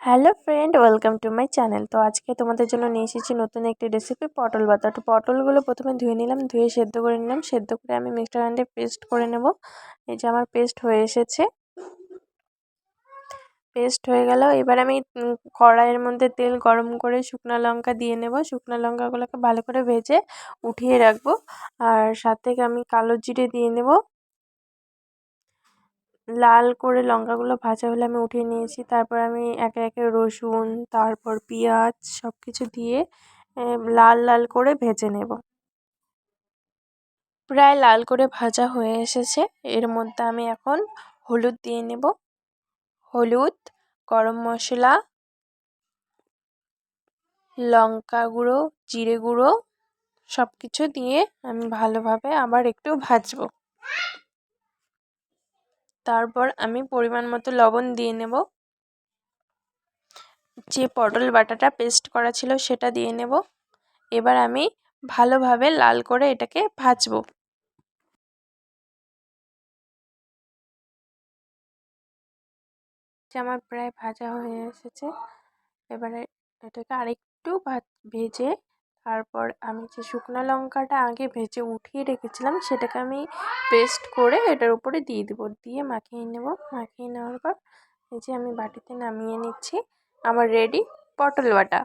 Hello friend, welcome to my channel. তো আজকে তোমাদের জন্য নিয়ে এসেছি নতুন একটি রেসিপি, পটল ভাজা। তো পটলগুলো প্রথমে ধুয়ে নিলাম, ধুয়ে সেদ্ধ করে নিলাম। সেদ্ধ করে আমি মিক্সচার গ্রাইন্ডারে পেস্ট করে নেব। এই যে আমার পেস্ট হয়ে এসেছে। পেস্ট হয়ে গেল। এবার আমি কড়াইয়ের মধ্যে তেল গরম করে শুকনো লঙ্কা দিয়ে নেব। শুকনো লঙ্কাগুলোকে ভালো করে ভেজে উঠিয়ে রাখবো। আর সাথে আমি কালো জিরে দিয়ে নেব। লাল করে লঙ্কাগুলো ভাজা হলে আমি উঠিয়ে নিয়েছি। তারপর আমি একে একে রসুন, তারপর পেঁয়াজ সব কিছু দিয়ে লাল লাল করে ভেজে নেব। প্রায় লাল করে ভাজা হয়ে এসেছে। এর মধ্যে আমি এখন হলুদ দিয়ে নেব। হলুদ, গরম মশলা, লঙ্কা গুঁড়ো, জিরে গুঁড়ো সব কিছু দিয়ে আমি ভালোভাবে আবার একটু ভাজবো। তারপর আমি পরিমাণ মতো লবণ দিয়ে নেব। যে পটল বাটাটা পেস্ট করা ছিল সেটা দিয়ে নেব। এবার আমি ভালোভাবে লাল করে এটাকে ভাজবো। আমার প্রায় ভাজা হয়ে এসেছে। এবারে এটাকে আরেকটু ভেজে তারপর আমি যে শুকনো লঙ্কাটা আগে ভেজে উঠিয়ে রেখেছিলাম সেটাকে আমি পেস্ট করে এটার উপরে দিয়ে দেবো। দিয়ে মাখিয়ে নেব। মাখিয়ে নেওয়ার পর এই যে আমি বাটিতে নামিয়ে নিচ্ছি। আমার রেডি পটল বাটা।